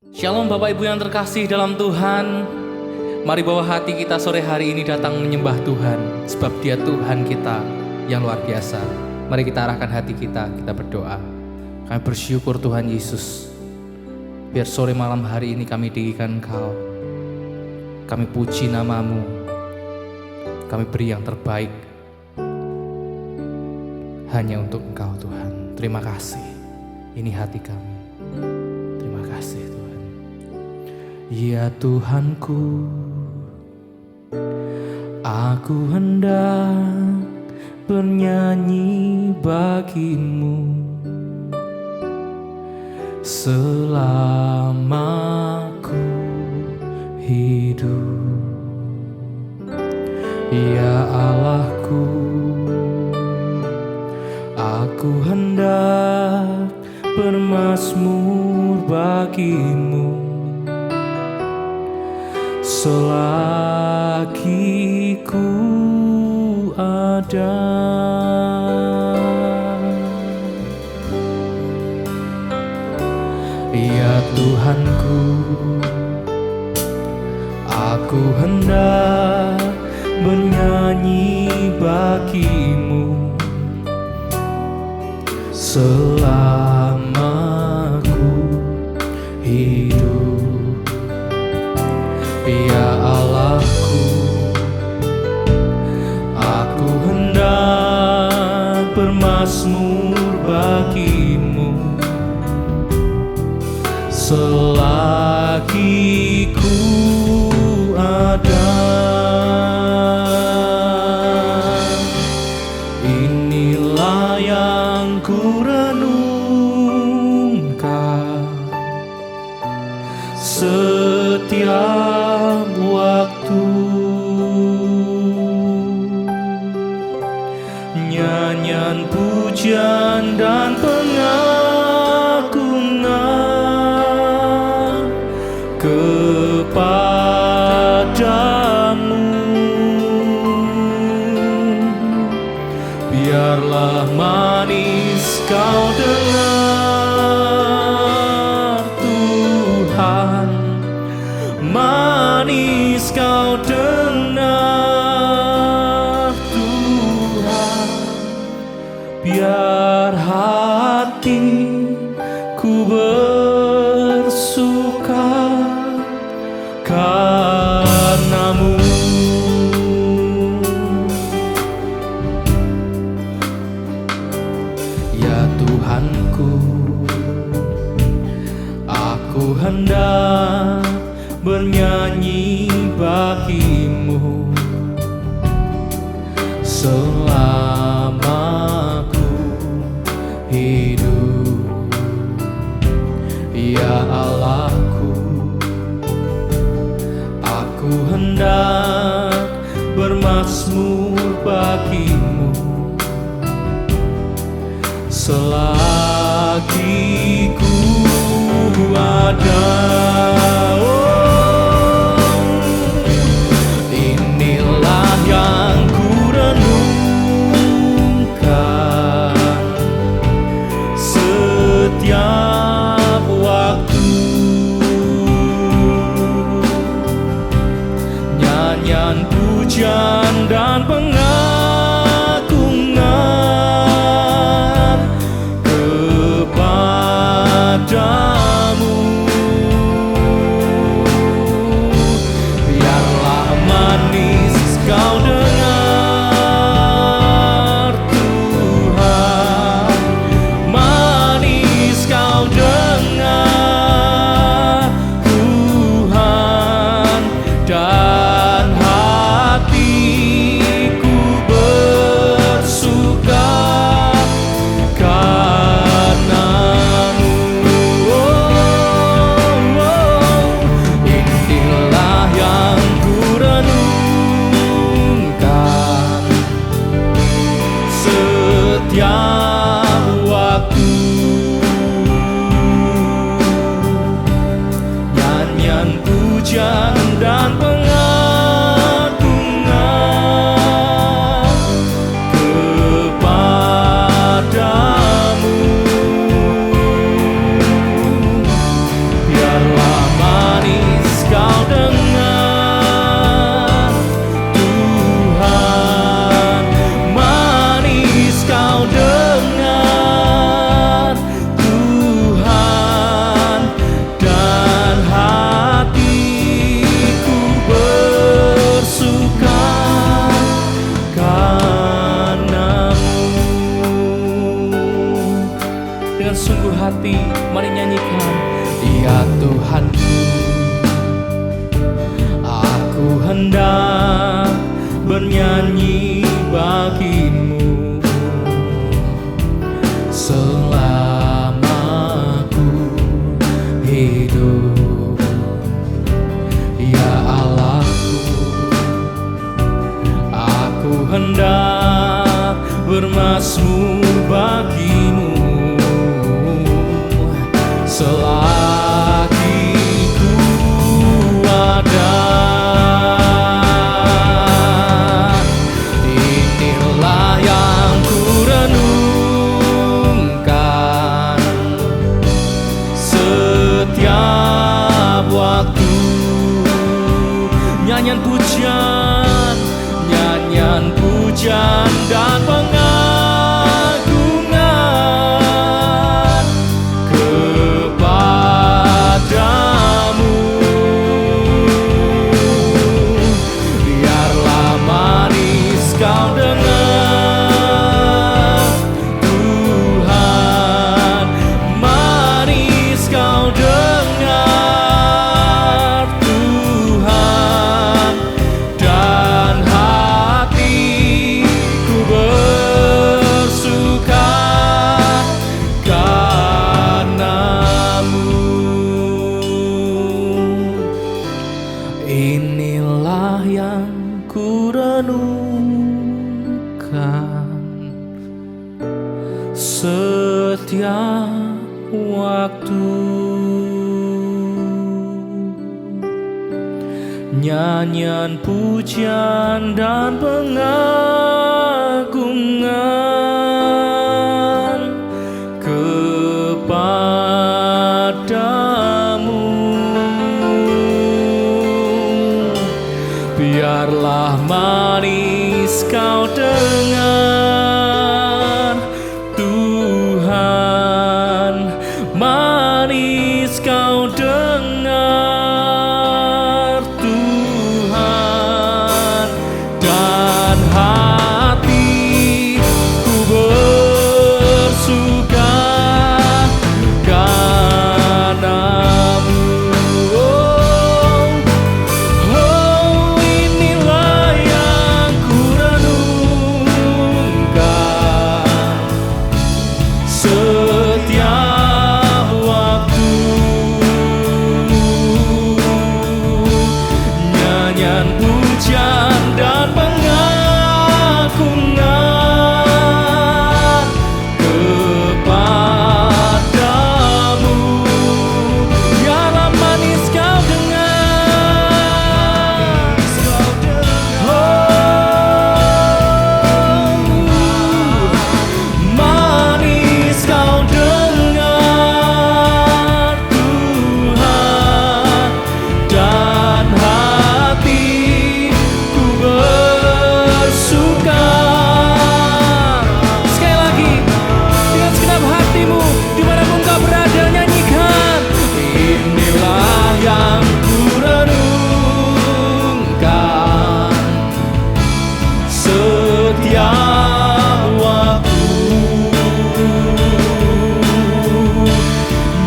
Shalom Bapak Ibu yang terkasih dalam Tuhan. Mari bawa hati kita sore hari ini datang menyembah Tuhan, sebab Dia Tuhan kita yang luar biasa. Mari kita arahkan hati kita berdoa. Kami bersyukur Tuhan Yesus, biar sore malam hari ini kami tinggikan Engkau. Kami puji nama-Mu, kami beri yang terbaik hanya untuk Engkau Tuhan. Terima kasih, ini hati kami. Terima kasih Tuhan. Ya Tuhanku, aku hendak bernyanyi bagi-Mu selama ku hidup. Ya Allahku, aku hendak bermazmur bagi-Mu selagi ku ada. Ya Tuhanku, aku hendak bernyanyi bagi-Mu selama ku hidup. Ya Allahku, aku hendak bermazmur bagi-Mu selagi ku ada. Inilah yang ku renungkan setiap waktu, nyanyian pujian dan pengagungan kepadamu. Biarlah manis kau dengar Tuhan, manis kau dengar Tuhan. Biar hatiku bersuka karena-Mu. Ya Tuhanku, aku hendak bernyanyi bagi-Mu selama ku hidup. Ya Allahku, aku hendak bermazmur bagi-Mu selagi ku ada. Inilah yang ku renungkan setiap waktu, nyanyian pujian dan pengagungan kepadamu. hidup. Ya Allahku, aku hendak bermazmur bagimu selagi ku ada. Inilah yang ku renungkan setiap waktu. Nyanyian pujian, nyanyian pujian dan pengagungan kepadamu. Biarlah manis kau dengar Tuhan, manis kau dengar Tuhan, dan hatiku bersuka karenamu. Inilah yang ku renungkan setiap waktu. Nyanyian pujian dan pengagungan kepadamu. Biarlah manis kau dengar Tuhan, manis kau dengar Tuhan, dan hatiku bersuka karenamu. Inilah yang ku renungkan setiap waktu. Nyanyian pujian dan pengagungan kepadamu. Biarlah manis kau dengar, manis kau dengar Tuhan, dan hatiku bersuka. Sekali lagi, dengan segenap hatimu, dimanapun kau berada, nyanyikan. Inilah yang ku renungkan setiap waktu.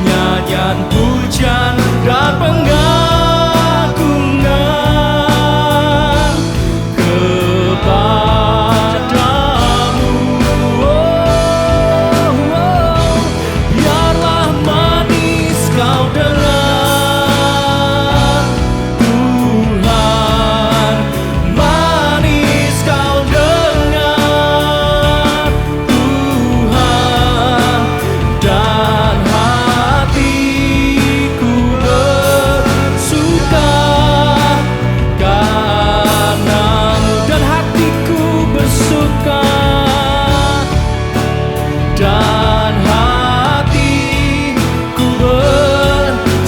Nyanyian pujian dan pengagungan kepadamu. Biarlah manis kau dengar Tuhan, manis kau dengar Tuhan, dan hatiku bersuka karenamu, dan hatiku bersuka, dan hatiku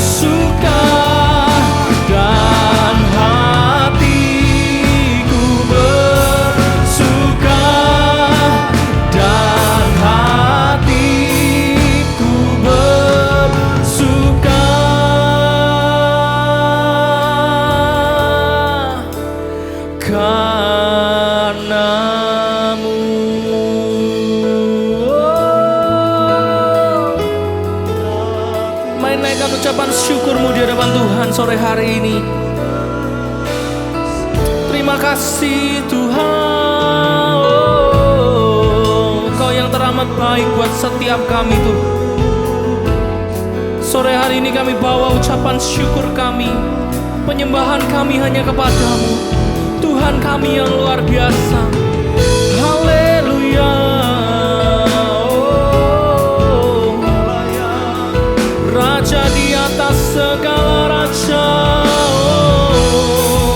bersuka, dan hatiku bersuka, dan hatiku bersuka karenamu. Naikkan ucapan syukurmu di hadapan Tuhan sore hari ini. Terima kasih Tuhan, Kau yang teramat baik buat setiap kami Tuhan. Sore hari ini kami bawa ucapan syukur kami, penyembahan kami hanya kepadamu, Tuhan kami yang luar biasa. Haleluya. Oh, Raja di atas segala raja. Oh,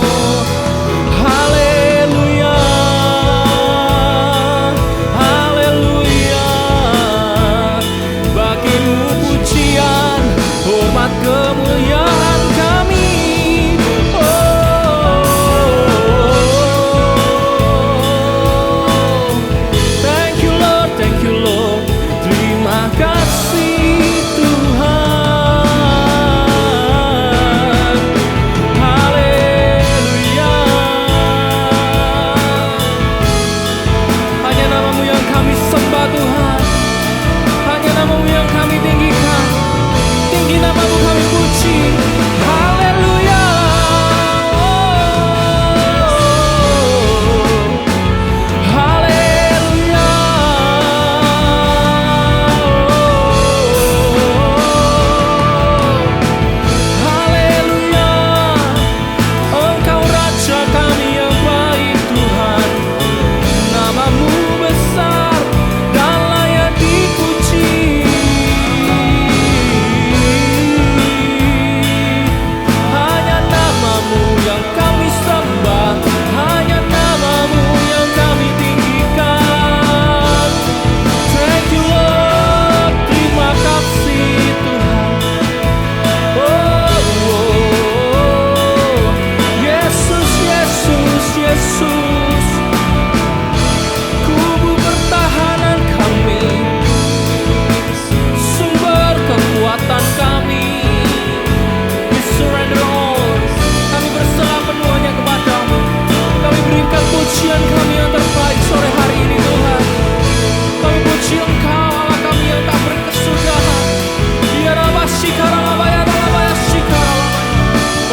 haleluya. Haleluya. Bagimu pujian, hormat, kemuliaan kami. Pujian kami yang terbaik sore hari ini Tuhan. Kami puji Engkau Allah kami yang tak berkesudahan. Ya Rabashikara Labaya Labaya Shikara.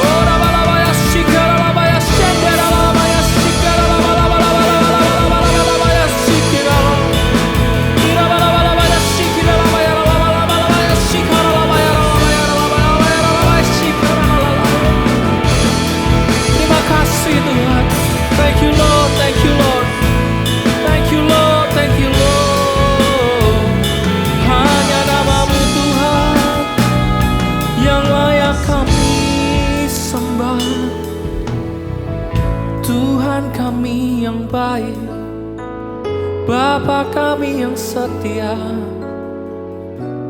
Oh Rabalabaya Shikara Labaya Shendera Labaya Shikara Labaya Shikara. Irabalabaya Shikara Labaya Labaya Shikara Labaya Labaya Shikara. Terima kasih Tuhan. Thank you Lord, thank you Lord, thank you Lord, thank you Lord. Hanya namamu Tuhan yang layak kami sembah. Tuhan kami yang baik, Bapa kami yang setia.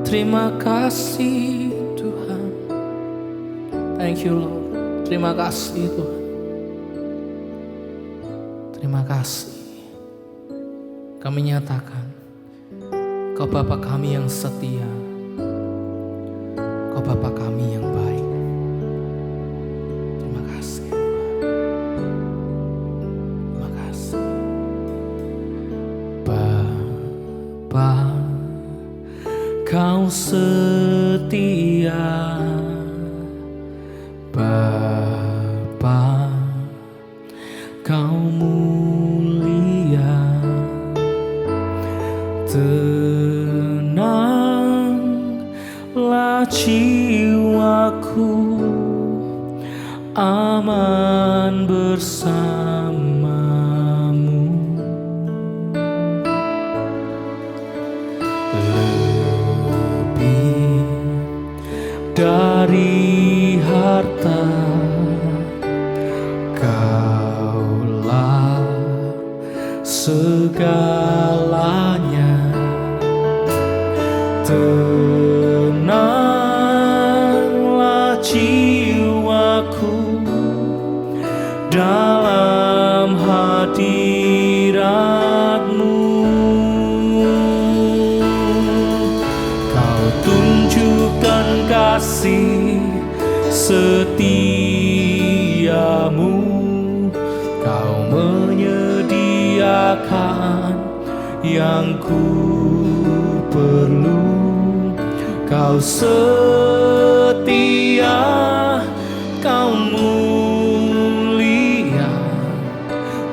Terima kasih Tuhan. Thank you Lord. Terima kasih Tuhan. Terima kasih. Kami nyatakan Kau Bapa kami yang setia, Kau Bapa kami yang baik. Terima kasih Tuhan. Terima kasih Bapa, Kau setia. Bapa, Kau mulia. Tenanglah jiwaku, aman bersamamu. Lebih dari harta Kaulah segalanya. Tenanglah jiwaku dalam hadirat-Mu. Kau tunjukkan kasih setiamu. Kau menyediakan yang ku perlu. Kau setia, Kau mulia,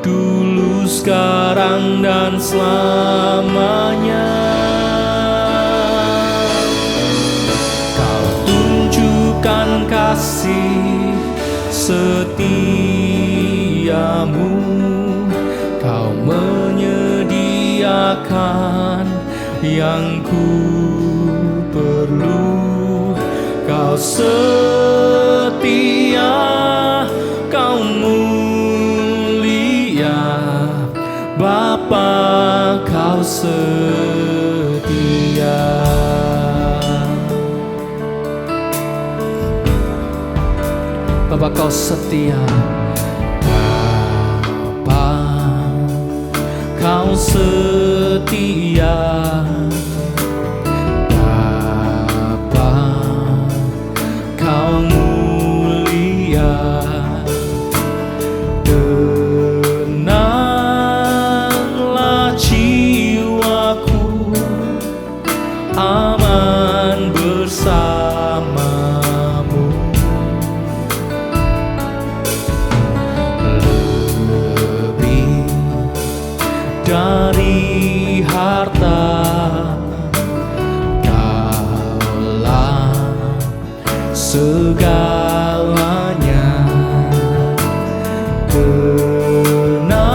dulu, sekarang, dan selamanya. Kau kasih setiamu, Kau menyediakan yang ku perlu. Kau setia, Kau mulia, Bapa, Kau setia. Bapa, Kau setia. Bapa, Kau setia. Bapa, Kau mulia. Tenanglah jiwaku, aman bersamamu. Lebih dari harta, Kaulah segalanya. Tenanglah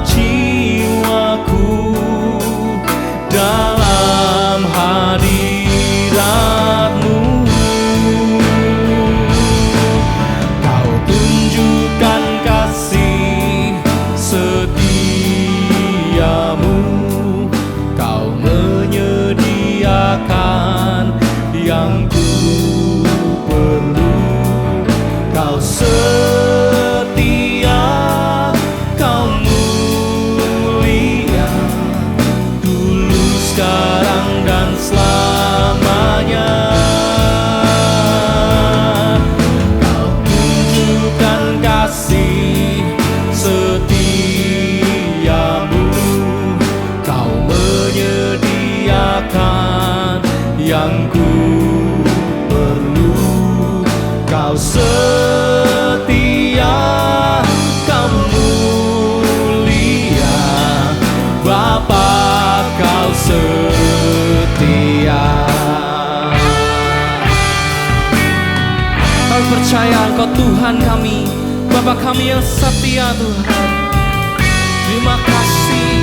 jiwaku dalam hadirat-Mu. Kau tunjukkan kasih setiamu, Kau menyediakan yang ku perlu. Kau setia, Kau mulia, dulu, sekarang, dan selamanya. Kau tunjukkan kasih setiamu, Kau menyediakan yang ku perlu. Kau setia, Kau mulia, Bapa, Kau setia. Kami percaya Engkau Tuhan kami, Bapa kami yang setia, Tuhan. Terima kasih.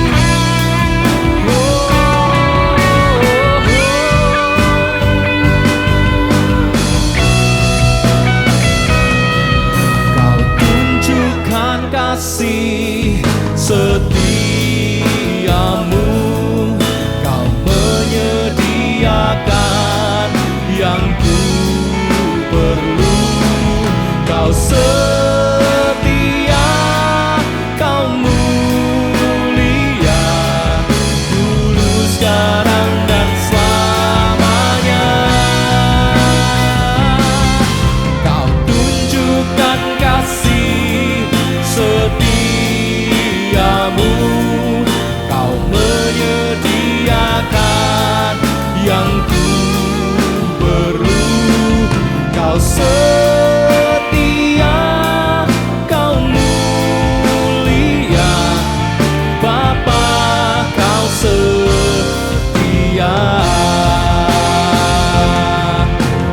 Kau tunjukkan kasih setiamu, Kau menyediakan yang ku perlu. Kau setia, Kau mulia, dulu, sekarang, dan selamanya. Kau tunjukkan kasih setiamu, Kau menyediakan yang ku perlu. Kau setia, Kau mulia, Bapa, Kau setia.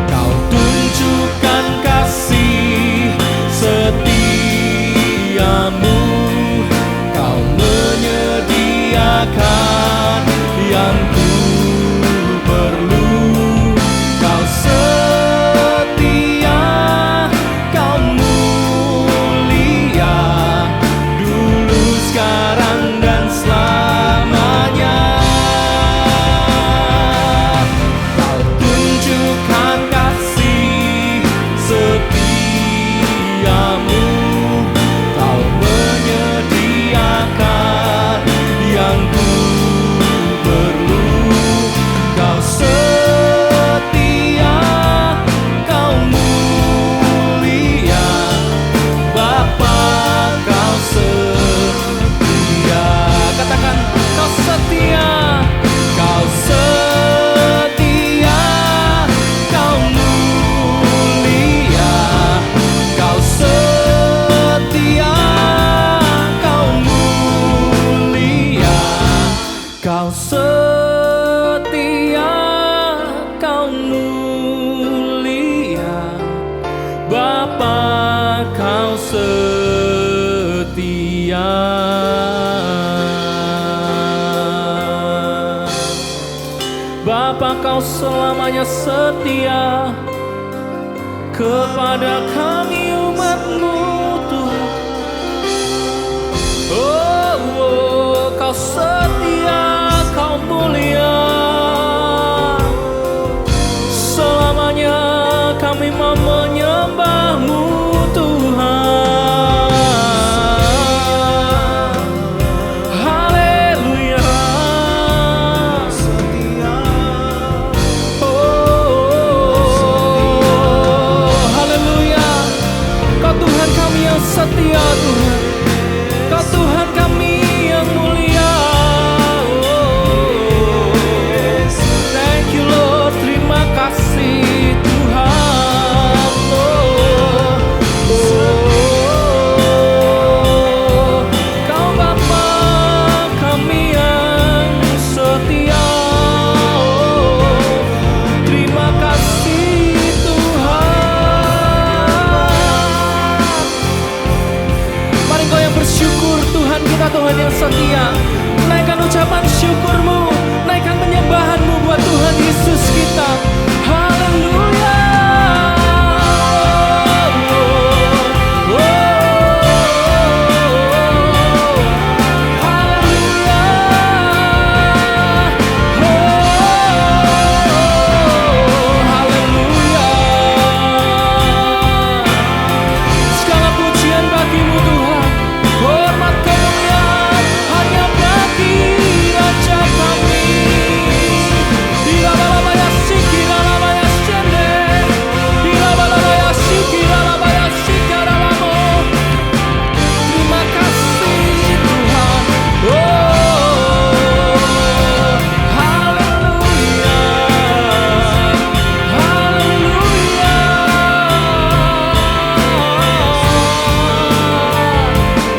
Kau tunjukkan kasih setiamu, Kau menyediakan yang ku perlu. Kau setia, Bapa kau setia, Bapa kau selamanya setia kepada kami umat-Mu Tuhan. Oh, kau setia, kau mulia, selamanya kami mau menyembah-Mu Tuhan. Haleluya. Oh, haleluya. Kau Tuhan kami yang setia Tuhan, Kau Tuhan kami yang mulia. Thank you Lord, terima kasih Tuhan. Kau Bapa kami yang setia. Terima kasih Tuhan. Mari kau yang bersyukur, Tuhan kita Tuhan yang setia. Naikkan ucapan syukur-Mu, naikkan penyembahan-Mu buat Tuhan Yesus kita. Haleluya. Segala pujian bagi-Mu Tuhan, hormat kemuliaan hanya bagi Raja kami. Dirabalabaya sikiralabaya syende, dirabalabaya sikiralabaya sikaralamo. Terima kasih Tuhan. Oh, haleluya, haleluya.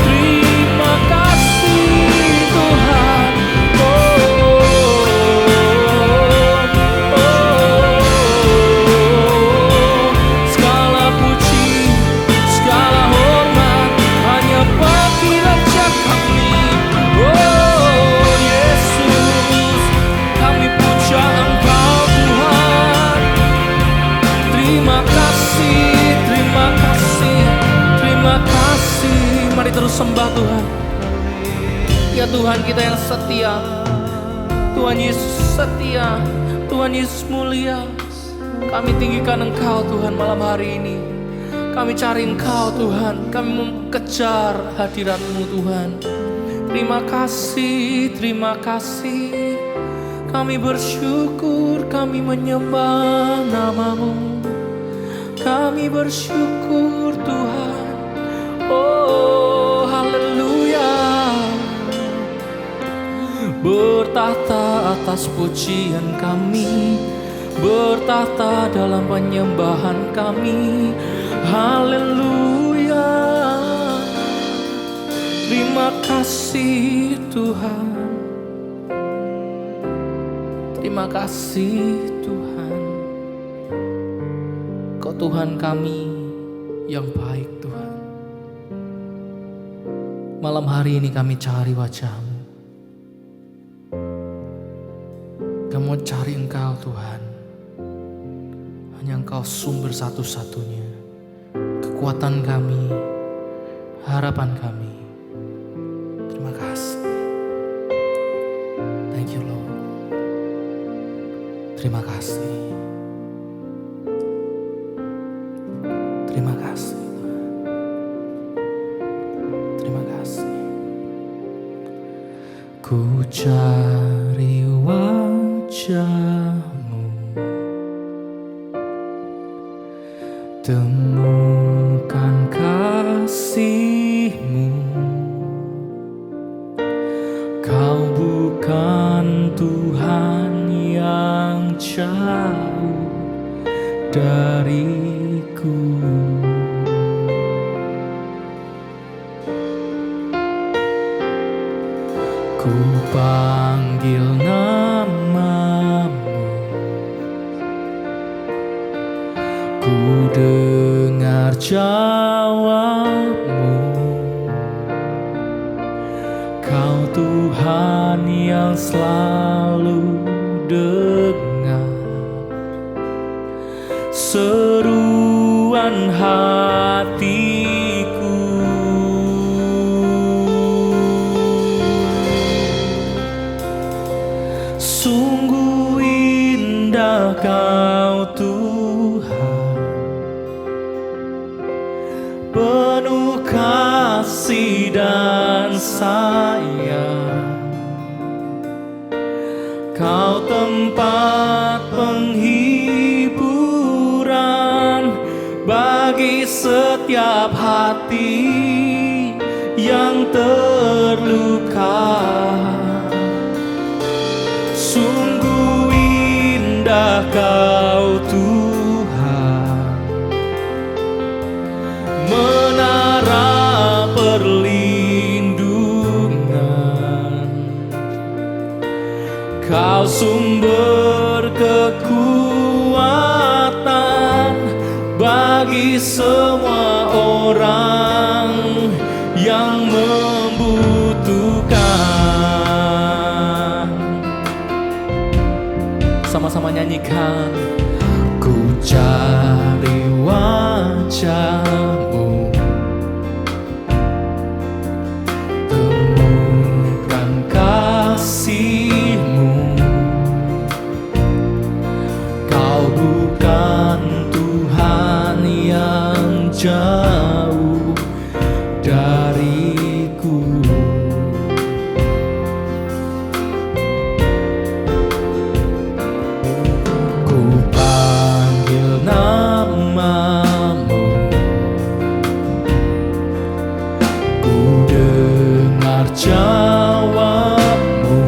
Terima kasih Tuhan. Segala puji, segala hormat hanya bagi Raja kami. Oh Yesus, kami puja Engkau Tuhan. Terima kasih, terima kasih, terima kasih. Mari terus sembah Tuhan. Ya Tuhan kita yang setia, Tuhan Yesus setia, Tuhan Yesus mulia. Kami tinggikan Engkau Tuhan malam hari ini. Kami cari Engkau Tuhan, kami mengejar hadirat-Mu Tuhan. Terima kasih, terima kasih. Kami bersyukur, kami menyembah nama-Mu. Kami bersyukur Tuhan. Oh haleluya. Bertahta atas pujian kami, bertahta dalam penyembahan kami. Haleluya. Terima kasih Tuhan. Terima kasih Tuhan. Kau Tuhan kami yang baik Tuhan. Malam hari ini kami cari wajah-Mu. Kami mau cari Engkau Tuhan. Hanya Engkau sumber satu-satunya, kekuatan kami, harapan kami. Terima kasih. Thank you Lord. Terima kasih. Terima kasih. Terima kasih. Ku cari wajah-Mu, temukan kasih-Mu. Kau bukan Tuhan yang jauh dariku. Ku panggil nama-Mu, ku Ku dengar jawabmu, Kau Tuhan yang selalu dengar seruan hatiku. Sungguh indah Kau Tuhan, penuh kasih dan sayang. Kau tempat penghiburan bagi setiap hati yang terluka. Sungguh indah Kau Tuhan, menara perlindungan. Kau sumber kekuatan bagi semua orang yang membutuhkan. Sama-sama nyanyikan. Ku cari wajah-Mu, temukan kasih-Mu. Kau bukan Tuhan yang jauh dariku. Ku panggil nama-Mu, ku dengar jawab-Mu.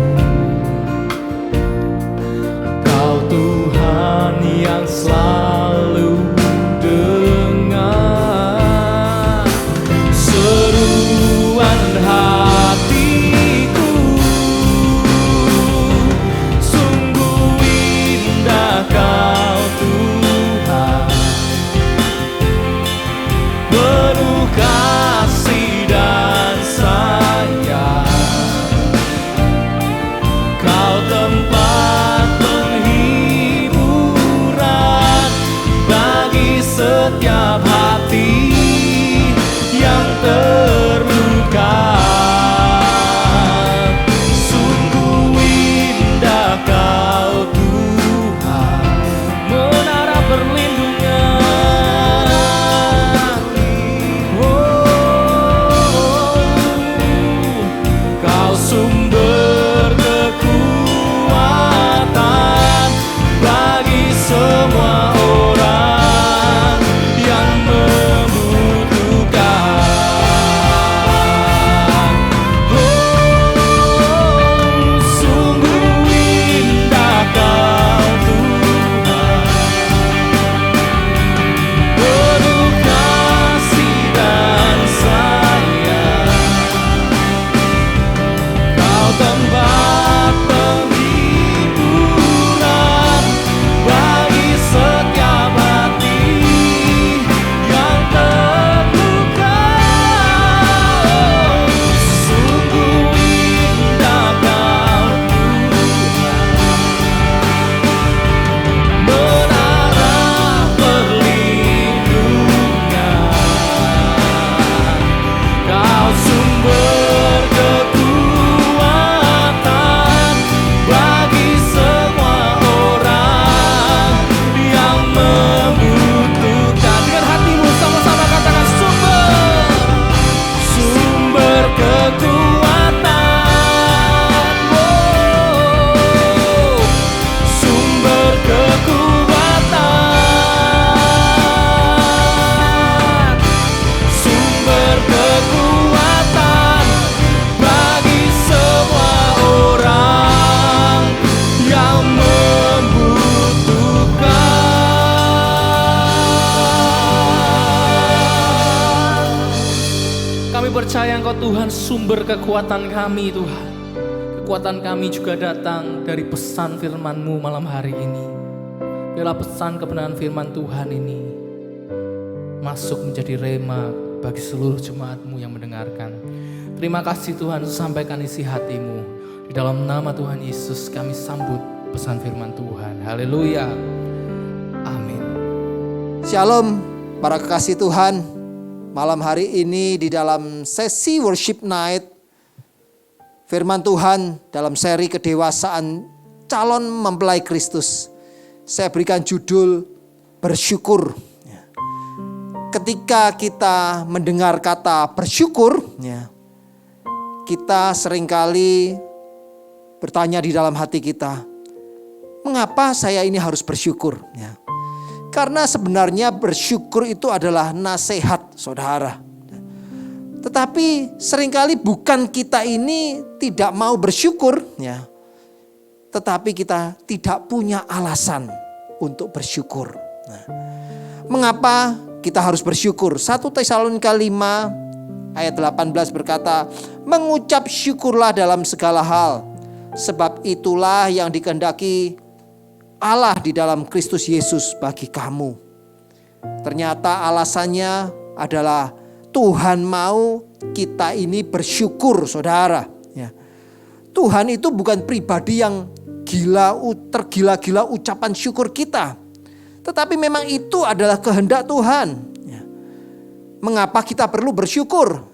Kau Tuhan yang selalu dengar seruan hatiku. Sungguh indah Kau Tuhan, penuh kasih dan sayang. Kau tempat penghiburan bagi setiap hati yang terluka. Sungguh indah Kau Tuhan, menara perlindungan. Kau sumber kekuatan bagi semua orang yang membutuhkan. Sungguh indah Kau Tuhan, penuh kasih dan sayang. Kau tempat penghiburan bagi setiap hati yang terluka. Sungguh indah Kau Tuhan, menara perlindungan. Kau sumber kekuatan bagi semua orang yang membutuhkan. Dengan hatimu sama-sama katakan sumber kekuatan. Sumber kekuatan, sumber kekuatan bagi semua orang yang membutuhkan. Kami percaya Engkau Tuhan sumber kekuatan kami Tuhan. Kekuatan kami juga datang dari pesan firman-Mu malam hari ini. Biarlah pesan kebenaran firman Tuhan ini masuk menjadi rema bagi seluruh jemaat-Mu yang mendengarkan. Terima kasih Tuhan, sampaikan isi hati-Mu. Di dalam nama Tuhan Yesus kami sambut pesan firman Tuhan. Haleluya. Amin. Shalom para kekasih Tuhan. Malam hari ini di dalam sesi worship night, firman Tuhan dalam seri kedewasaan calon mempelai Kristus, saya berikan judul bersyukur. Ketika kita mendengar kata bersyukur, kita seringkali bertanya di dalam hati kita, mengapa saya ini harus bersyukur? Karena sebenarnya bersyukur itu adalah nasihat, saudara. Tetapi seringkali bukan kita ini tidak mau bersyukur, tetapi kita tidak punya alasan untuk bersyukur. Mengapa kita harus bersyukur? 1 Tesalonika 5 ayat 18 berkata, mengucap syukurlah dalam segala hal, sebab itulah yang dikehendaki Allah di dalam Kristus Yesus bagi kamu. Ternyata alasannya adalah Tuhan mau kita ini bersyukur, saudara. Tuhan itu bukan pribadi yang tergila-gila ucapan syukur kita. Tetapi memang itu adalah kehendak Tuhan. Mengapa kita perlu bersyukur?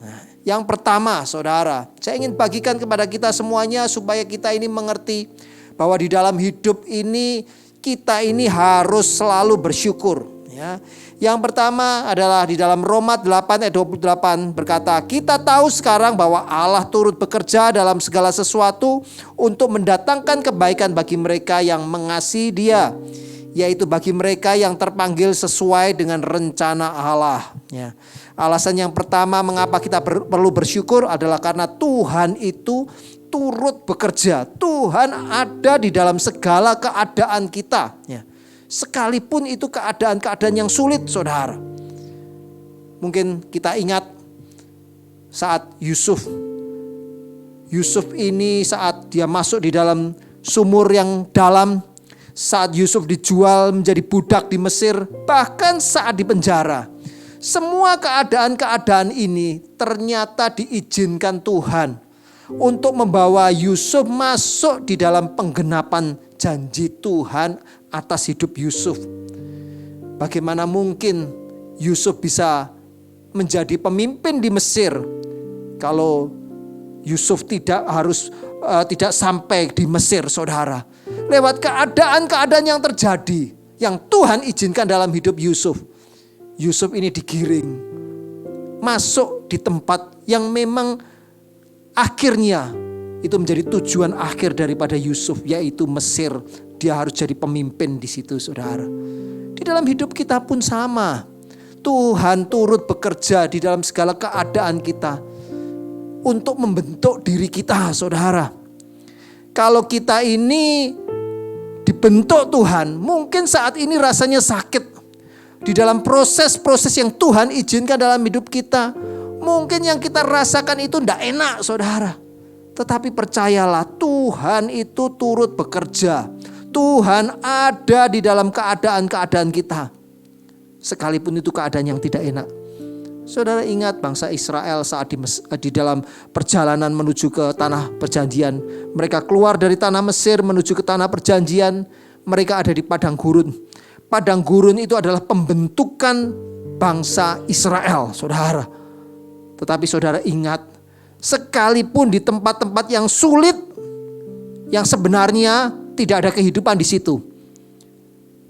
Yang pertama, saudara, saya ingin bagikan kepada kita semuanya supaya kita ini mengerti bahwa di dalam hidup ini kita ini harus selalu bersyukur. Yang pertama adalah di dalam Roma 8 ayat 28 berkata, kita tahu sekarang bahwa Allah turut bekerja dalam segala sesuatu untuk mendatangkan kebaikan bagi mereka yang mengasihi Dia, yaitu bagi mereka yang terpanggil sesuai dengan rencana Allah. Alasan yang pertama mengapa kita perlu bersyukur adalah karena Tuhan itu turut bekerja. Tuhan ada di dalam segala keadaan kita. Sekalipun itu keadaan-keadaan yang sulit, saudara. Mungkin kita ingat saat Yusuf ini saat dia masuk di dalam sumur yang dalam, saat Yusuf dijual menjadi budak di Mesir, bahkan saat di penjara. Semua keadaan-keadaan ini ternyata diizinkan Tuhan untuk membawa Yusuf masuk di dalam penggenapan janji Tuhan atas hidup Yusuf. Bagaimana mungkin Yusuf bisa menjadi pemimpin di Mesir kalau Yusuf tidak sampai di Mesir, saudara. Lewat keadaan-keadaan yang terjadi, yang Tuhan izinkan dalam hidup Yusuf. Yusuf ini digiring masuk di tempat yang memang akhirnya itu menjadi tujuan akhir daripada Yusuf, yaitu Mesir. Dia harus jadi pemimpin di situ, saudara. Di dalam hidup kita pun sama. Tuhan turut bekerja di dalam segala keadaan kita untuk membentuk diri kita, saudara. Kalau kita ini dibentuk Tuhan, mungkin saat ini rasanya sakit. Di dalam proses-proses yang Tuhan izinkan dalam hidup kita, mungkin yang kita rasakan itu tidak enak, saudara. Tetapi percayalah, Tuhan itu turut bekerja. Tuhan ada di dalam keadaan-keadaan kita. Sekalipun itu keadaan yang tidak enak. Saudara ingat bangsa Israel saat di dalam perjalanan menuju ke tanah perjanjian. Mereka keluar dari tanah Mesir menuju ke tanah perjanjian. Mereka ada di padang gurun. Padang gurun itu adalah pembentukan bangsa Israel, saudara. Tetapi saudara ingat, sekalipun di tempat-tempat yang sulit, yang sebenarnya tidak ada kehidupan di situ.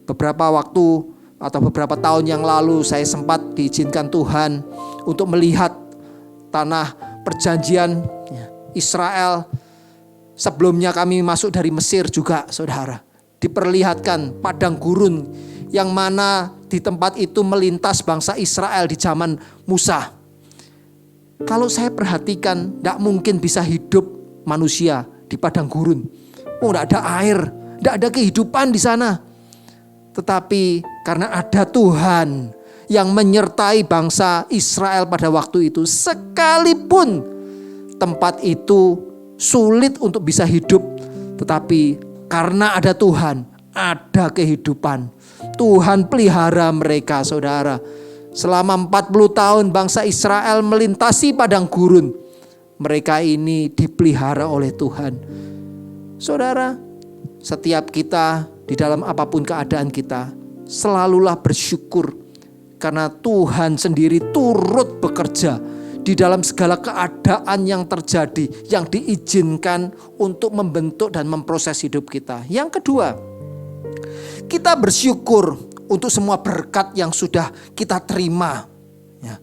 Beberapa waktu atau beberapa tahun yang lalu saya sempat diizinkan Tuhan untuk melihat tanah perjanjian Israel. Sebelumnya kami masuk dari Mesir juga, saudara. Diperlihatkan padang gurun yang mana di tempat itu melintas bangsa Israel di zaman Musa. Kalau saya perhatikan, tidak mungkin bisa hidup manusia di padang gurun. Tidak ada air, tidak ada kehidupan di sana. Tetapi karena ada Tuhan yang menyertai bangsa Israel pada waktu itu, sekalipun tempat itu sulit untuk bisa hidup, tetapi karena ada Tuhan, ada kehidupan. Tuhan pelihara mereka, saudara. Selama 40 tahun bangsa Israel melintasi padang gurun. Mereka ini dipelihara oleh Tuhan. Saudara, setiap kita di dalam apapun keadaan kita, selalulah bersyukur. Karena Tuhan sendiri turut bekerja di dalam segala keadaan yang terjadi, yang diizinkan untuk membentuk dan memproses hidup kita. Yang kedua, kita bersyukur untuk semua berkat yang sudah kita terima. Ya.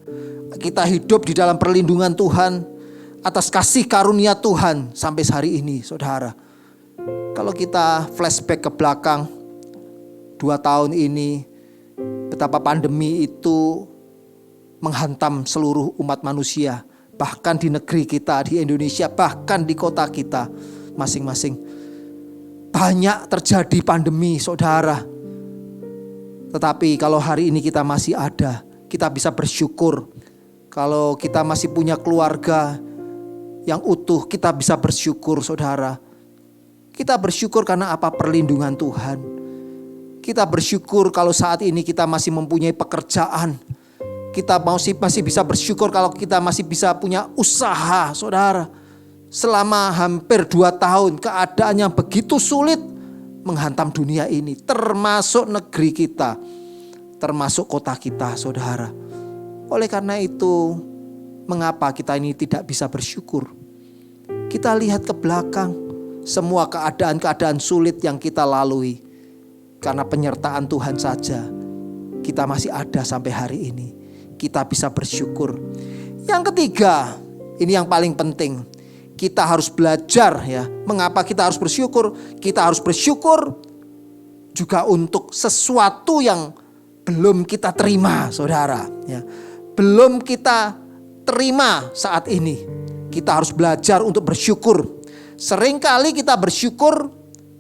Kita hidup di dalam perlindungan Tuhan, atas kasih karunia Tuhan sampai hari ini, saudara. Kalau kita flashback ke belakang 2 tahun ini, betapa pandemi itu menghantam seluruh umat manusia, bahkan di negeri kita, di Indonesia, bahkan di kota kita masing-masing. Banyak terjadi pandemi, saudara. Tetapi kalau hari ini kita masih ada, kita bisa bersyukur. Kalau kita masih punya keluarga yang utuh, kita bisa bersyukur, saudara. Kita bersyukur karena apa? Perlindungan Tuhan. Kita bersyukur kalau saat ini kita masih mempunyai pekerjaan. Kita masih bisa bersyukur kalau kita masih bisa punya usaha, saudara. Selama hampir 2 tahun keadaan yang begitu sulit menghantam dunia ini, termasuk negeri kita, termasuk kota kita, saudara. Oleh karena itu, mengapa kita ini tidak bisa bersyukur? Kita lihat ke belakang, semua keadaan-keadaan sulit yang kita lalui, karena penyertaan Tuhan saja, kita masih ada sampai hari ini. Kita bisa bersyukur. Yang ketiga, ini yang paling penting. Kita harus belajar, ya. Mengapa kita harus bersyukur? Kita harus bersyukur juga untuk sesuatu yang belum kita terima, saudara. Ya. Belum kita terima saat ini. Kita harus belajar untuk bersyukur. Seringkali kita bersyukur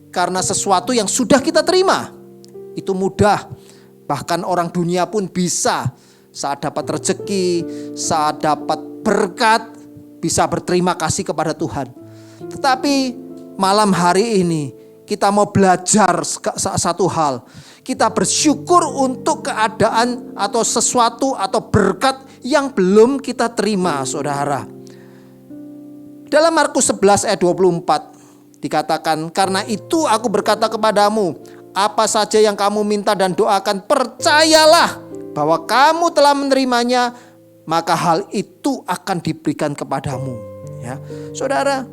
karena sesuatu yang sudah kita terima. Itu mudah. Bahkan orang dunia pun bisa. Saat dapat rezeki, saat dapat berkat, bisa berterima kasih kepada Tuhan. Tetapi malam hari ini kita mau belajar satu hal. Kita bersyukur untuk keadaan atau sesuatu atau berkat yang belum kita terima, saudara. Dalam Markus 11 ayat 24 dikatakan, karena itu aku berkata kepadamu, apa saja yang kamu minta dan doakan, percayalah bahwa kamu telah menerimanya, maka hal itu akan diberikan kepadamu. Ya, saudara,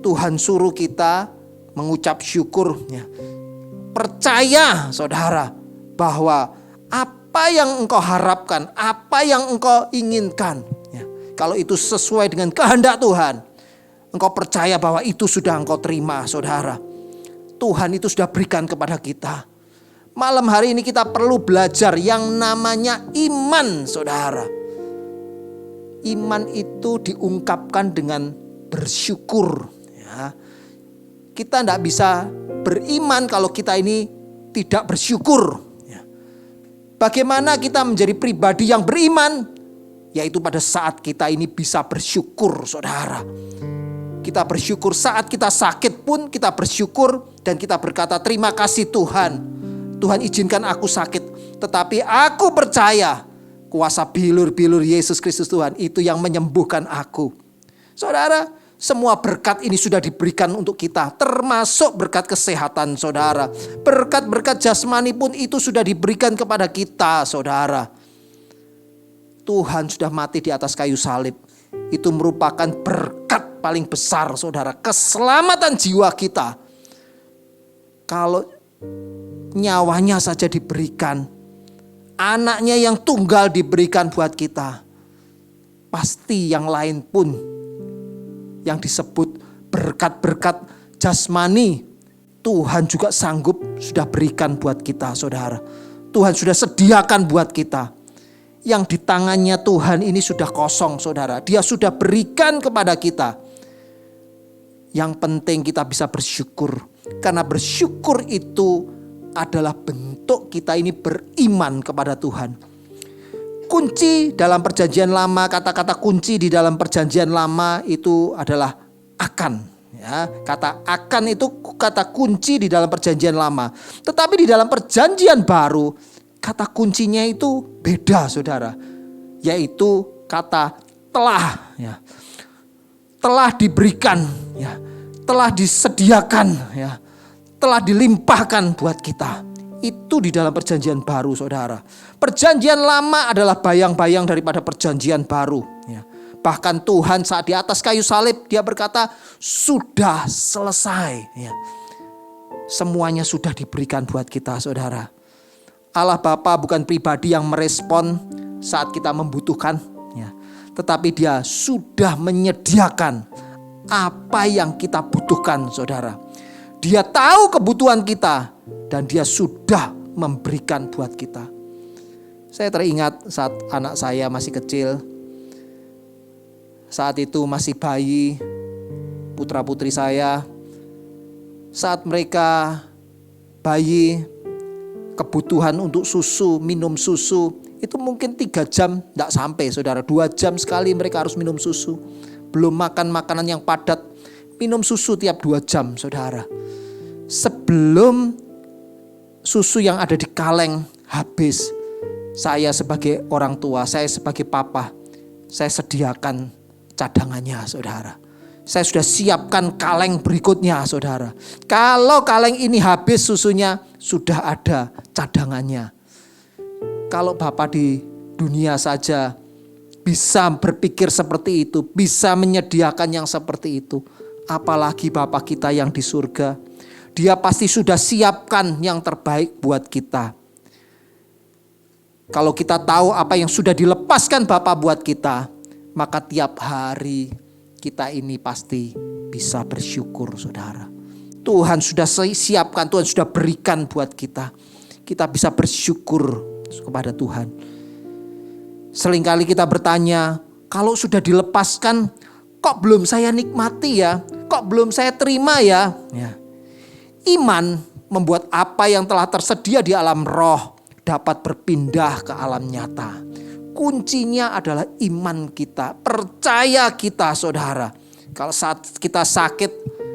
Tuhan suruh kita mengucap syukur. Ya. Percaya, saudara, bahwa apa yang engkau harapkan, apa yang engkau inginkan, ya, kalau itu sesuai dengan kehendak Tuhan, engkau percaya bahwa itu sudah engkau terima, saudara. Tuhan itu sudah berikan kepada kita. Malam hari ini kita perlu belajar yang namanya iman, saudara. Iman itu diungkapkan dengan bersyukur. Ya. Kita tidak bisa beriman kalau kita ini tidak bersyukur. Ya. Bagaimana kita menjadi pribadi yang beriman? Yaitu pada saat kita ini bisa bersyukur, saudara. Kita bersyukur saat kita sakit pun kita bersyukur dan kita berkata terima kasih Tuhan. Tuhan izinkan aku sakit, tetapi aku percaya kuasa bilur-bilur Yesus Kristus Tuhan itu yang menyembuhkan aku. Saudara, semua berkat ini sudah diberikan untuk kita, termasuk berkat kesehatan, saudara. Berkat-berkat jasmani pun itu sudah diberikan kepada kita, saudara. Tuhan sudah mati di atas kayu salib. Itu merupakan berkat paling besar, saudara. Keselamatan jiwa kita. Kalau nyawanya saja diberikan, anaknya yang tunggal diberikan buat kita, pasti yang lain pun yang disebut berkat-berkat jasmani, Tuhan juga sanggup sudah berikan buat kita, saudara. Tuhan sudah sediakan buat kita. Yang di tangannya Tuhan ini sudah kosong, saudara. Dia sudah berikan kepada kita. Yang penting kita bisa bersyukur. Karena bersyukur itu adalah bentuk kita ini beriman kepada Tuhan. Kunci dalam perjanjian lama, kata-kata kunci di dalam perjanjian lama itu adalah akan. Ya, kata akan itu kata kunci di dalam perjanjian lama. Tetapi di dalam perjanjian baru, kata kuncinya itu beda, saudara. Yaitu kata telah. Ya. Telah diberikan, ya. Telah disediakan, ya. Telah dilimpahkan buat kita. Itu di dalam perjanjian baru, saudara. Perjanjian lama adalah bayang-bayang daripada perjanjian baru. Ya. Bahkan Tuhan saat di atas kayu salib, dia berkata, sudah selesai. Ya. Semuanya sudah diberikan buat kita, saudara. Allah Bapa bukan pribadi yang merespon saat kita membutuhkan. Ya. Tetapi dia sudah menyediakan apa yang kita butuhkan, saudara. Dia tahu kebutuhan kita dan dia sudah memberikan buat kita. Saya teringat saat anak saya masih kecil. Saat itu masih bayi, putra-putri saya. Saat mereka bayi, kebutuhan untuk susu, minum susu, itu mungkin 3 jam tidak sampai, saudara. 2 jam sekali mereka harus minum susu. Belum makan makanan yang padat, minum susu tiap 2 jam, saudara. Sebelum susu yang ada di kaleng habis, saya sebagai orang tua, saya sebagai papa, saya sediakan cadangannya, saudara. Saya sudah siapkan kaleng berikutnya, saudara. Kalau kaleng ini habis susunya, sudah ada cadangannya. Kalau Bapak di dunia saja bisa berpikir seperti itu, bisa menyediakan yang seperti itu, apalagi Bapa kita yang di surga. Dia pasti sudah siapkan yang terbaik buat kita. Kalau kita tahu apa yang sudah dilepaskan Bapa buat kita, maka tiap hari kita ini pasti bisa bersyukur, saudara. Tuhan sudah siapkan, Tuhan sudah berikan buat kita. Kita bisa bersyukur kepada Tuhan. Seringkali kita bertanya, kalau sudah dilepaskan, kok belum saya nikmati ya? Kok belum saya terima ya? Iman membuat apa yang telah tersedia di alam roh dapat berpindah ke alam nyata. Kuncinya adalah iman kita, percaya kita, saudara. Kalau saat kita sakit,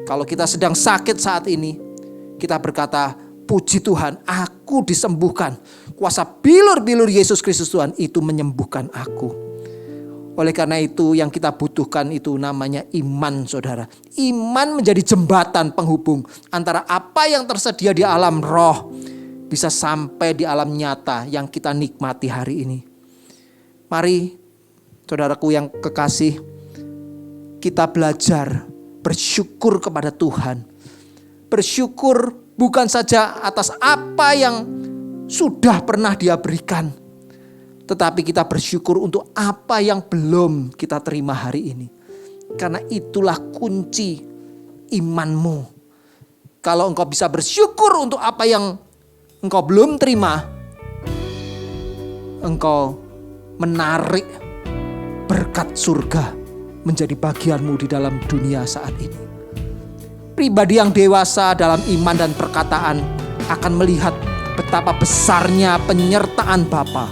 kalau kita sedang sakit saat ini, kita berkata, puji Tuhan, aku disembuhkan. Kuasa bilur-bilur Yesus Kristus Tuhan itu menyembuhkan aku. Oleh karena itu yang kita butuhkan itu namanya iman, saudara. Iman menjadi jembatan penghubung antara apa yang tersedia di alam roh bisa sampai di alam nyata yang kita nikmati hari ini. Mari saudaraku yang kekasih, kita belajar bersyukur kepada Tuhan. Bersyukur bukan saja atas apa yang sudah pernah Dia berikan, tetapi kita bersyukur untuk apa yang belum kita terima hari ini. Karena itulah kunci imanmu. Kalau engkau bisa bersyukur untuk apa yang engkau belum terima, engkau menarik berkat surga menjadi bagianmu di dalam dunia saat ini. Pribadi yang dewasa dalam iman dan perkataan akan melihat betapa besarnya penyertaan Bapa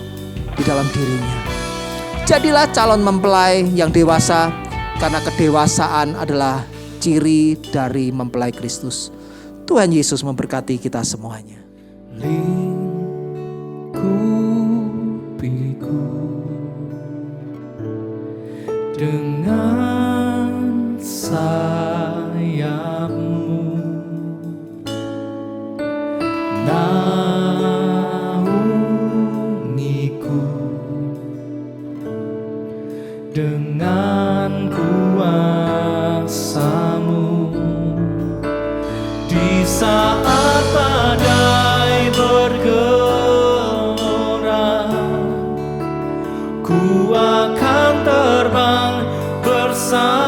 di dalam dirinya. Jadilah calon mempelai yang dewasa, karena kedewasaan adalah ciri dari mempelai Kristus. Tuhan Yesus memberkati kita semuanya. Lingkupiku dengan sayapmu, naungiku dengan kuasa-Mu. Di saat badai bergelora, ku akan terbang bersamamu.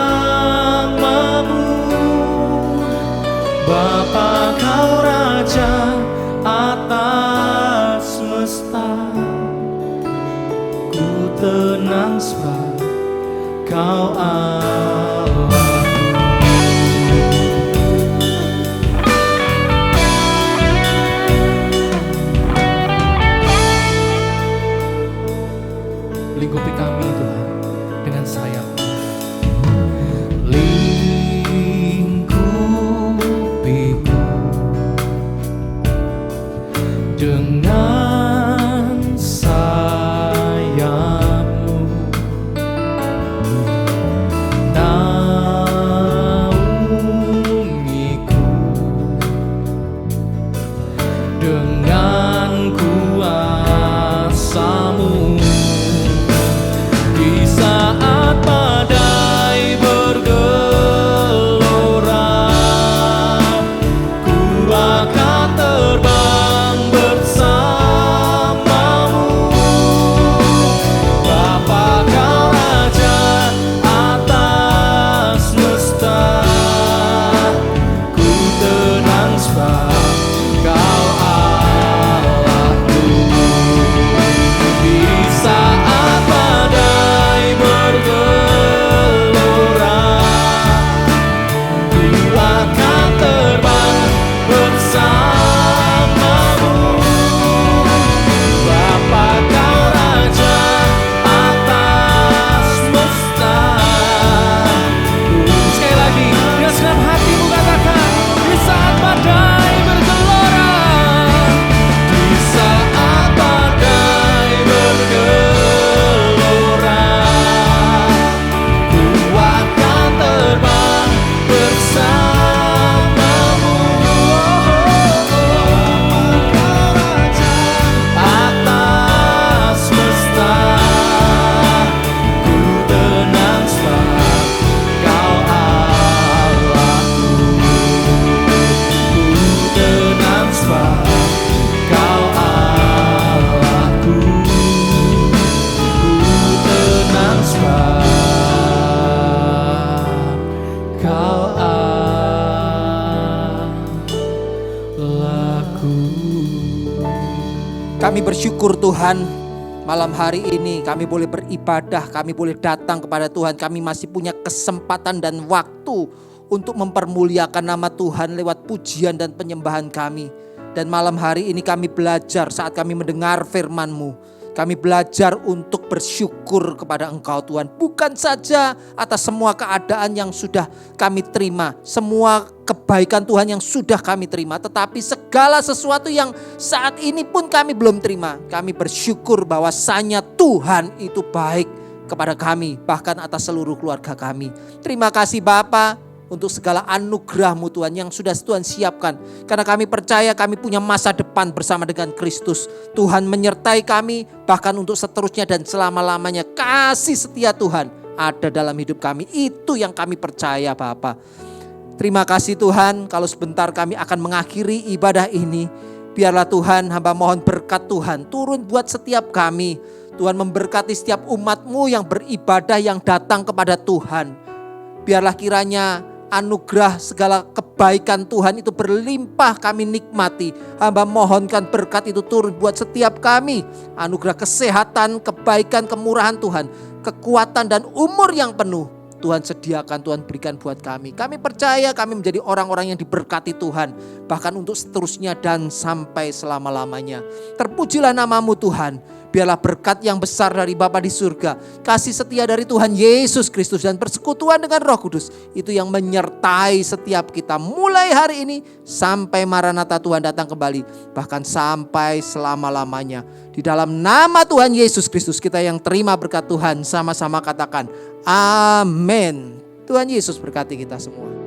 Bapa, Kau Raja atas semesta, ku tenang sebab Kau Allah. Lingkupi kami Tuhan dengan sayap-Mu. Lingkupiku dengan Kami bersyukur Tuhan, malam hari ini kami boleh beribadah, kami boleh datang kepada Tuhan. Kami masih punya kesempatan dan waktu untuk mempermuliakan nama Tuhan lewat pujian dan penyembahan kami. Dan malam hari ini kami belajar saat kami mendengar firman-Mu. Kami belajar untuk bersyukur kepada Engkau Tuhan. Bukan saja atas semua keadaan yang sudah kami terima, semua kebaikan Tuhan yang sudah kami terima, tetapi segala sesuatu yang saat ini pun kami belum terima. Kami bersyukur bahwasanya Tuhan itu baik kepada kami, bahkan atas seluruh keluarga kami. Terima kasih Bapa untuk segala anugerah-Mu Tuhan yang sudah Tuhan siapkan. Karena kami percaya kami punya masa depan bersama dengan Kristus. Tuhan menyertai kami bahkan untuk seterusnya dan selama-lamanya. Kasih setia Tuhan ada dalam hidup kami. Itu yang kami percaya Bapa. Terima kasih Tuhan, kalau sebentar kami akan mengakhiri ibadah ini. Biarlah Tuhan, hamba mohon berkat Tuhan turun buat setiap kami. Tuhan memberkati setiap umat-Mu yang beribadah, yang datang kepada Tuhan. Biarlah kiranya anugerah segala kebaikan Tuhan itu berlimpah kami nikmati. Hamba mohonkan berkat itu turun buat setiap kami. Anugerah kesehatan, kebaikan, kemurahan Tuhan, kekuatan dan umur yang penuh Tuhan sediakan, Tuhan berikan buat kami. Kami percaya kami menjadi orang-orang yang diberkati Tuhan, bahkan untuk seterusnya dan sampai selama-lamanya. Terpujilah nama-Mu Tuhan. Biarlah berkat yang besar dari Bapa di surga, kasih setia dari Tuhan Yesus Kristus dan persekutuan dengan Roh Kudus itu yang menyertai setiap kita mulai hari ini sampai Maranatha Tuhan datang kembali, bahkan sampai selama-lamanya. Di dalam nama Tuhan Yesus Kristus kita yang terima berkat Tuhan, sama-sama katakan amin. Tuhan Yesus berkati kita semua.